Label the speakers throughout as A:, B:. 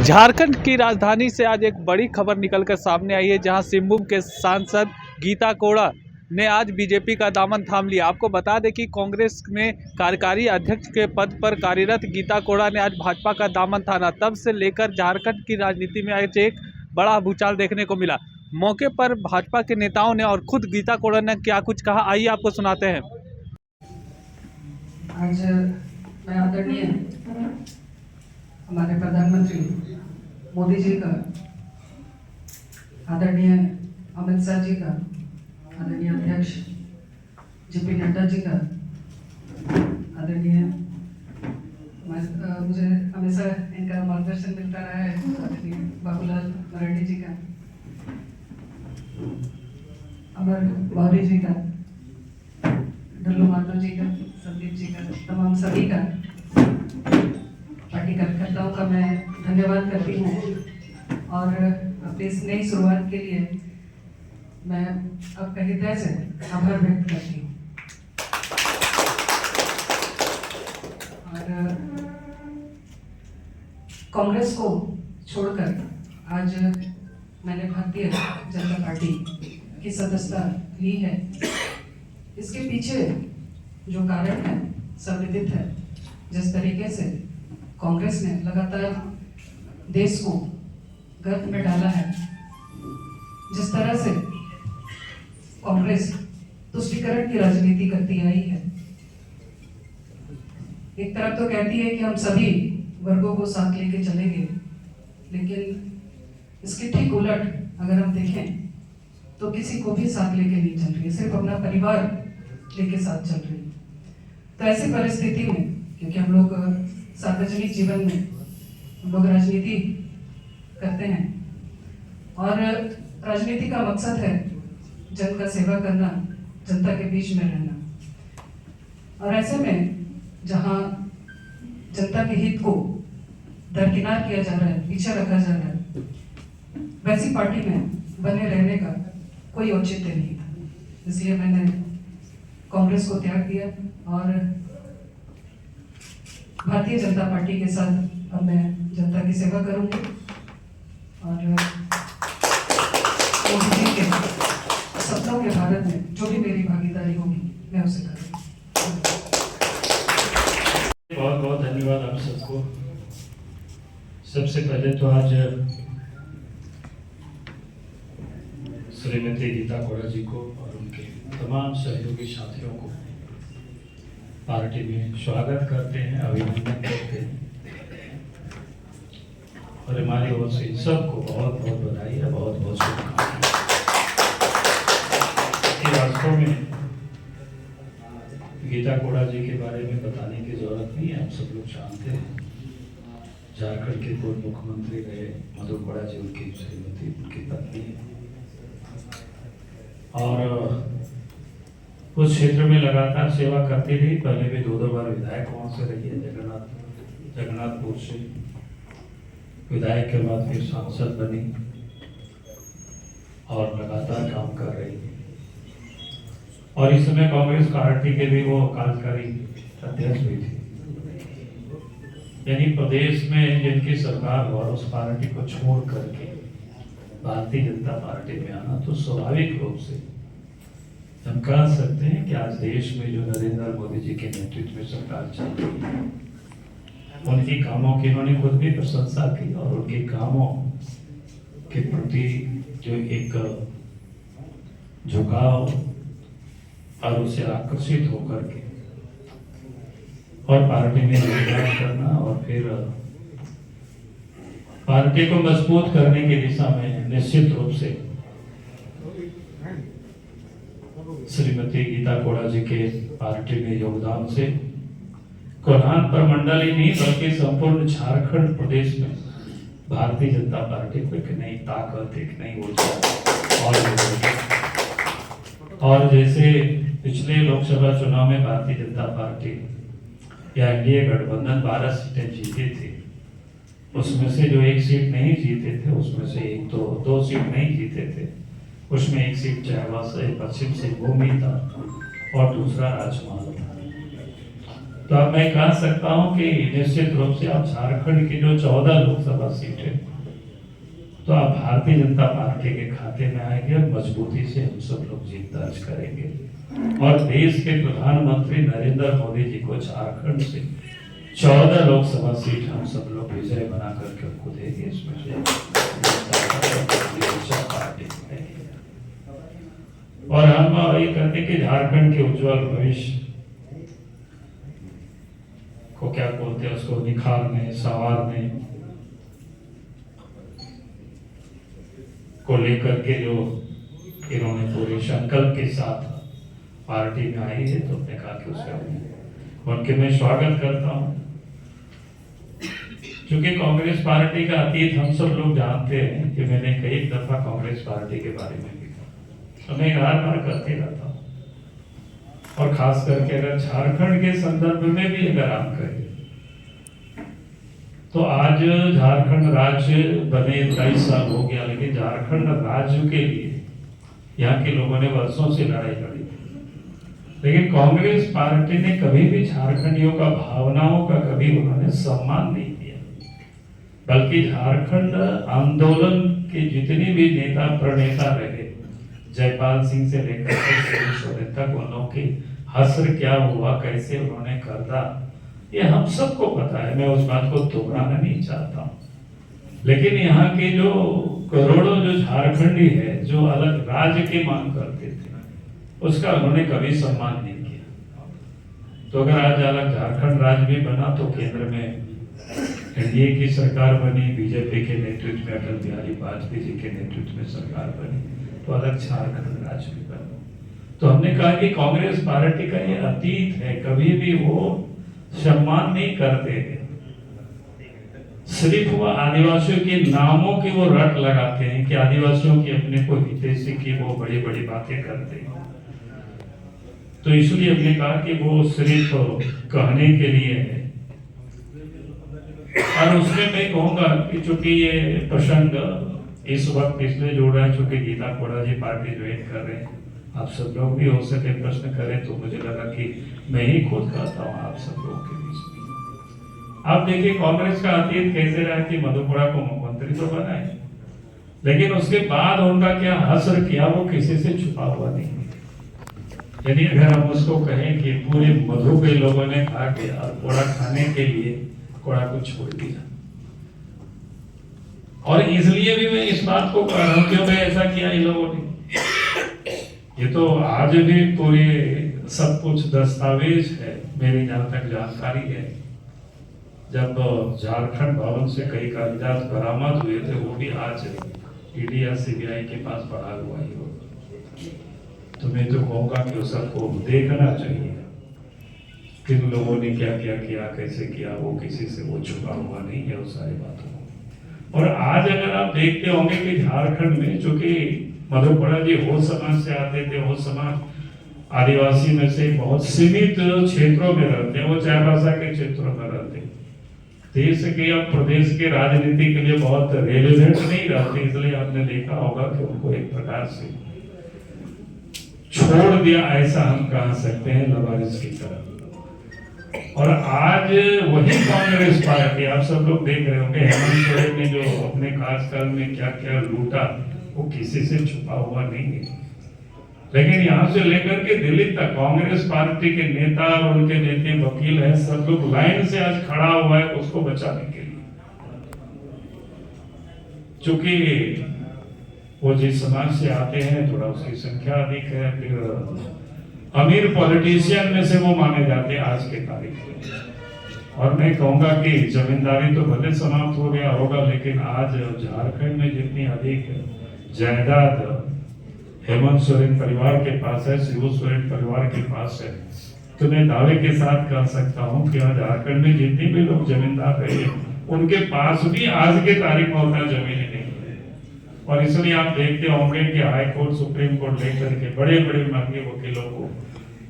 A: झारखंड की राजधानी से आज एक बड़ी खबर निकलकर सामने आई है, जहां सिंहभूम के सांसद गीता कोड़ा ने आज बीजेपी का दामन थाम लिया। आपको बता दें कि कांग्रेस में कार्यकारी अध्यक्ष के पद पर कार्यरत गीता कोड़ा ने आज भाजपा का दामन थामा। तब से लेकर झारखंड की राजनीति में आज एक बड़ा भूचाल देखने को मिला। मौके पर भाजपा के नेताओं ने और खुद गीता कोड़ा ने क्या कुछ कहा, आइए आपको सुनाते हैं।
B: आज मैं आदरणीय हमारे प्रधानमंत्री मोदी जी का, आदरणीय अमित शाह जी का, आदरणीय अध्यक्ष जेपी नड्डा जी का, आदरणीय मुझे हमेशा इनका मार्गदर्शन मिलता रहा है आदरणीय बाबूलाल मराठी जी का, अमर मौर्य जी का, डल्लू माधव जी का, संदीप जी का, तमाम सभी का, पार्टी कार्यकर्ताओं का मैं धन्यवाद करती हूँ और अपनी इस नई शुरुआत के लिए मैं आपका हृदय से आभार व्यक्त करती हूँ। और कांग्रेस को छोड़कर आज मैंने भारतीय जनता पार्टी की सदस्यता ली है। इसके पीछे जो कारण है सब विदित है। जिस तरीके से कांग्रेस ने लगातार देश को गर्त में डाला है, जिस तरह से कांग्रेस तुष्टीकरण की राजनीति करती आई है, एक तरफ तो कहती है कि हम सभी वर्गों को साथ लेके चलेंगे, लेकिन इसके ठीक उलट अगर हम देखें तो किसी को भी साथ लेके नहीं चल रही है, सिर्फ अपना परिवार लेके साथ चल रही है। तो ऐसी परिस्थिति में, क्योंकि हम लोग सार्वजनिक जीवन में हम लोग राजनीति करते हैं और राजनीति का मकसद है जन का सेवा करना, जनता के बीच में रहना। और ऐसे में जहां जनता के हित को दरकिनार किया जा रहा है, पीछे रखा जा रहा है, वैसी पार्टी में बने रहने का कोई औचित्य नहीं था। इसलिए मैंने कांग्रेस को त्याग दिया और भारतीय जनता पार्टी के साथ अब मैं जनता की सेवा करूंगी और मोदी जी के सपनों के भारत में जो भी मेरी भागीदारी होगी मैं उसे करूंगी।
C: बहुत बहुत धन्यवाद आप सबको। सबसे पहले तो आज श्रीमती गीता कोड़ा जी को और उनके तमाम सहयोगी साथियों को पार्टी में स्वागत करते हैं, अभिनंदन करते हैं और हमारी ओर से सबको बहुत बहुत बधाई है, बहुत बहुत शुभकामनाएं। वास्तव में गीता कोड़ा जी के बारे में बताने की जरूरत नहीं है, आप सब लोग जानते हैं। झारखंड के पूर्व मुख्यमंत्री रहे मधु कोड़ा जी, उनकी श्रीमती, उनकी पत्नी है और उस क्षेत्र में लगातार सेवा करती रही। पहले भी 2 बार विधायक वहां से रही है, जगन्नाथपुर से विधायक के बाद फिर सांसद बनी और लगातार काम कर रही है। और इस समय कांग्रेस पार्टी के भी वो कार्यकारी अध्यक्ष भी थी। यानी प्रदेश में जिनकी सरकार हो उस पार्टी को छोड़ करके भारतीय जनता पार्टी में आना, तो स्वाभाविक रूप से हम कह सकते हैं कि आज देश में जो नरेंद्र मोदी जी के नेतृत्व में सरकार चल रही है, उनकी कामों की इन्होंने खुद भी प्रशंसा की और उनके कामों के प्रति जो एक झुकाव और उससे आकर्षित होकर के और पार्टी में योगदान करना और फिर पार्टी को मजबूत करने की दिशा में निश्चित रूप से श्रीमती गीता कोड़ा जी के पार्टी में योगदान से कोल्हान प्रमंडल ही नहीं बल्कि संपूर्ण झारखंड प्रदेश में भारतीय जनता पार्टी को एक नई ताकत, एक नई ऊर्जा और जैसे पिछले लोकसभा चुनाव में भारतीय जनता पार्टी या एनडीए गठबंधन 12 सीटें जीती थी, उसमें से जो 1 सीट नहीं जीते थे उसमें से 2 सीट नहीं जीते थे, उसमें 1 सीट चाहवा से पश्चिम सिंहभूम था और दूसरा राजमहल था। तो अब मैं कह सकता हूं कि निश्चित रूप से आप झारखंड की जो 14 लोकसभा सीटें तो आप भारतीय जनता पार्टी के खाते में आएंगे और मजबूती से हम सब लोग जीत दर्ज करेंगे और देश के प्रधानमंत्री नरेंद्र मोदी जी को झारखंड से 14 लोकसभा सीट हम सब लोग विजय बना करके उनको देंगे। इसमें और हम ये कहते हैं कि झारखंड के उज्जवल भविष्य को क्या बोलते हैं, उसको निखारने संवारने को लेकर के जो इन्होंने पूरे संकल्प के साथ पार्टी में आई है, तो हमने कहा कि उसका उनके मैं स्वागत करता हूं। क्योंकि कांग्रेस पार्टी का अतीत हम सब लोग जानते हैं कि मैंने कई दफा कांग्रेस पार्टी के बारे में लिखा, तो मैं हर बार करते रहता हूं। और खास करके अगर झारखंड के संदर्भ में भी अगर आप कहें तो आज झारखंड राज्य बने 23 साल हो गया, लेकिन झारखंड राज्य के लिए यहाँ के लोगों ने वर्षों से लड़ाई लड़ी, लेकिन कांग्रेस पार्टी ने कभी भी झारखंडियों का भावनाओं का कभी उन्होंने सम्मान नहीं किया, बल्कि झारखंड आंदोलन के जितने भी नेता प्रणेता रहे, जयपाल सिंह से लेकर सोरेन तक, उन लोगों की हसर क्या हुआ, कैसे उन्होंने करदा, ये हम सबको पता है। मैं उस बात को दोहराना नहीं चाहता हूं, लेकिन यहाँ के जो करोड़ों जो झारखंडी है जो अलग राज्य की मांग करते थे, उसका उन्होंने कभी सम्मान नहीं किया। तो अगर आज अलग झारखंड राज्य भी बना तो केंद्र में एनडीए की सरकार बनी, बीजेपी के नेतृत्व में अटल बिहारी वाजपेयी जी के नेतृत्व में सरकार बनी, तो अलग झारखंड राज्य भी बना। तो हमने कहा कि कांग्रेस पार्टी का ये अतीत है, कभी भी वो सम्मान नहीं करते हैं, सिर्फ वो आदिवासियों के नामों की वो रट लगाते हैं कि आदिवासियों की अपने को हितैषी की वो बड़ी बड़ी बातें करते हैं। तो इसलिए हमने कहा कि वो सिर्फ कहने के लिए है। और उसमें मैं कहूंगा कि चूंकि ये प्रसंग इस वक्त इसलिए जोड़ रहा है चूंकि गीता कोड़ा जी पार्टी ज्वाइन कर रहे हैं, आप सब लोग भी हो सके प्रश्न करें, तो मुझे लगा कि मैं ही खुद कहता हूँ आप सब लोगों के बीच में। आप देखिए कांग्रेस का अतीत कैसे रहा कि मधुपुरा को मुख्यमंत्री तो बनाए, लेकिन उसके बाद उनका क्या हसर किया वो किसी से छुपा हुआ नहीं। यदि अगर हम उसको कहें कि पूरे मधु के लोगों ने खा के और कोड़ा खाने के लिए कोड़ा को छोड़ दिया, और इसलिए भी मैं इस बात को कह रहा हूं क्यों ऐसा किया इन लोगों ने। ये तो आज भी पूरे सब कुछ दस्तावेज है, मेरी जहां तक जानकारी है। जब झारखंड भवन से कई कागजात बरामद हुए थे, वो भी आज ईडी या सीबीआई के पास पड़ा हुआ ही होगा। तो मैं तो कहूंगा कि सबको देखना चाहिए किन लोगों ने क्या क्या किया, कैसे किया, वो किसी से वो छुपा हुआ नहीं है उस सारी बातों को। और आज अगर आप देखते होंगे कि झारखंड में चूंकि मधुपुरा जी हो समाज से आते थे, हो समाज आदिवासी में से बहुत सीमित क्षेत्रों में रहते हैं, वो चाईबासा के क्षेत्रों में रहते हैं, देश के या प्रदेश के राजनीति के लिए बहुत रेलेवेंट नहीं रहते, इसलिए आपने देखा होगा कि उनको एक प्रकार से छोड़ दिया, ऐसा हम कह सकते हैं लवारिस की तरह। और आज वही कांग्रेस पार्टी, आप सब लोग देख रहे होंगे हेमंत सोरेन ने जो अपने कार्यकाल में क्या क्या लूटा, वो किसी से छुपा हुआ नहीं है। लेकिन यहाँ से लेकर के दिल्ली तक कांग्रेस पार्टी के नेता और उनके नेता वकील हैं, सब लोग लाइन से आज खड़ा हुआ है उसको बचाने के लिए। चूंकि वो जिस समाज से आते हैं थोड़ा उसकी संख्या अधिक है, फिर अमीर पॉलिटिशियन में से वो माने जाते हैं आज के तारीख में। और मैं कहूंगा कि जमींदारी तो भले समाप्त हो गया होगा, लेकिन आज झारखंड में जितनी अधिक जायदाद हेमंत सोरेन परिवार के पास है, शिबू सोरेन परिवार के पास है, तो मैं दावे के साथ कह सकता हूं कि झारखंड में जितने भी लोग जमींदार रहे उनके पास भी आज के तारीख में उतना जमीन नहीं है। और इसलिए आप देखते होंगे कि हाई कोर्ट सुप्रीम कोर्ट लेकर के बड़े बड़े महंगे वकीलों को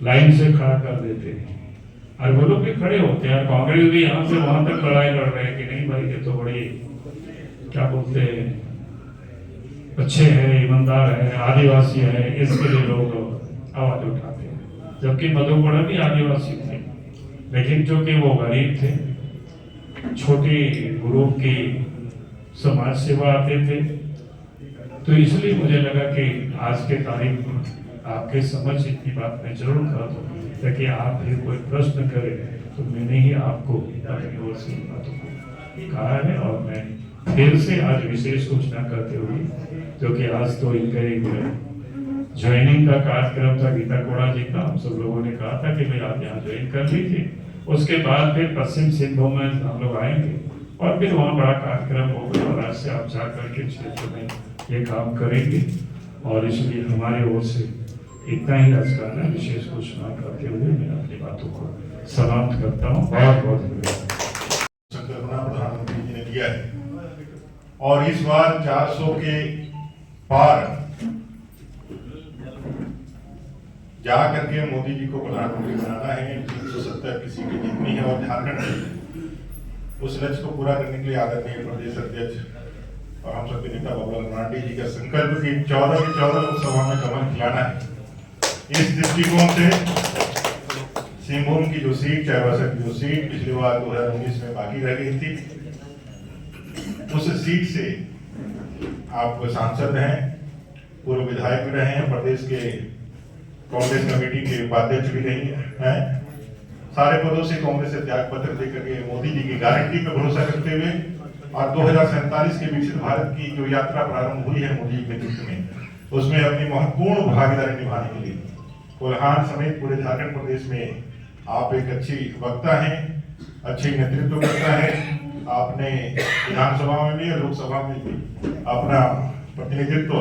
C: लाइन से खड़ा कर देते हैं, और वो लोग भी खड़े होते हैं। कांग्रेस भी यहाँ से वहां तक लड़ाई लड़ रहे हैं कि नहीं भाई ये तो बड़ी क्या बोलते हैं अच्छे हैं, ईमानदार है, आदिवासी है, इसके लिए लोग आवाज उठाते हैं, जबकि मधुपुरा भी आदिवासी थे। लेकिन चूंकि वो गरीब थे, छोटे ग्रुप की समाज सेवा आते थे, तो इसलिए मुझे लगा कि आज के तारीख में आपके समझ इतनी बात मैं जरूर कर दूं, ताकि आप फिर कोई प्रश्न करें तो मैंने ही आपको अपनी ओर से बातों को कहा है। और मैं फिर से आज विशेष सूचना करते हुए, क्योंकि आज तो इनका एक ज्वाइनिंग का कार्यक्रम था गीता कोड़ा जी का, हम सब लोगों ने कहा था कि भाई आप यहाँ ज्वाइन कर लीजिए, उसके बाद फिर पश्चिम सिंहभूम में हम लोग आएंगे और फिर वहाँ बड़ा कार्यक्रम होगा और आज से आप जा करके क्षेत्र में ये काम करेंगे। और इसलिए हमारे ओर से इतना ही आज करना विशेष घोषणा करते हुए मैं अपनी बातों को समाप्त करता हूँ। बहुत बहुत धन्यवाद।
D: संकल्पना प्रधानमंत्री जी ने दिया है और इस बार 400 के पार जा करके मोदी जी को प्रधानमंत्री बनाना है। 370 की सीटें जीतनी है और झारखंड उस लक्ष्य को पूरा करने के लिए आदरणीय प्रदेश अध्यक्ष और हम सबके नेता बाबूलाल मरांडी जी का संकल्प कि 14 के 14 लोकसभा में कमल खिलाना है। इस दृष्टिकोण से सिंहभूम की जो सीट, चाईबासा की जो सीट पिछली बार 2019 में बाकी रह गई थी, उस सीट से आप सांसद हैं, पूर्व विधायक भी रहे हैं, प्रदेश के कांग्रेस कमेटी के उपाध्यक्ष भी रही हैं। सारे पदों से कांग्रेस से त्याग पत्र देकर के मोदी जी की गारंटी पर भरोसा करते हुए और 2047 के विकसित भारत की जो यात्रा प्रारंभ हुई है मोदी जी के नेतृत्व में, उसमें अपनी महत्वपूर्ण भागीदारी निभाने के लिए कोल्हान समेत पूरे झारखंड प्रदेश में आप एक अच्छी वक्ता हैं, अच्छी नेतृत्व करता है। आपने विधानसभा में भी और लोकसभा में भी अपना प्रतिनिधित्व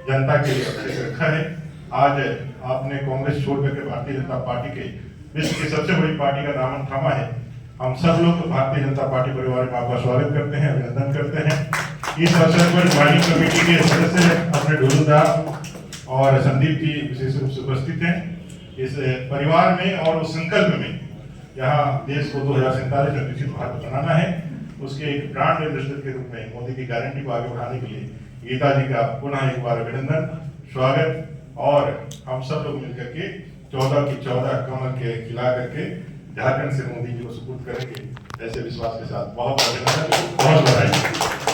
D: जनता के लिए अच्छे से रखा है। आज आपने कांग्रेस छोड़ करके भारतीय जनता पार्टी के विश्व की सबसे बड़ी पार्टी का दामन थामा है। हम सब लोग भारतीय जनता पार्टी परिवार में आपका स्वागत करते हैं, अभिनंदन करते हैं। इस अवसर पर ज्वाइनिंग कमेटी के सदस्य अपने ढोलदार और संदीप जी विशेष रूप से उपस्थित हैं। इस परिवार में और उस संकल्प में यहाँ देश को 2047 में विकसित भारत बनाना है, उसके एक ब्रांड एम्बेसडर के रूप में मोदी की गारंटी को आगे बढ़ाने के लिए गीता जी का पुनः एक बार अभिनंदन, स्वागत। और हम सब लोग मिलकर के 14 की 14 कमल के खिला करके झारखंड से मोदी जी को सुपुर्द करेंगे, ऐसे विश्वास के साथ बहुत बहुत धन्यवाद, बहुत बधाई।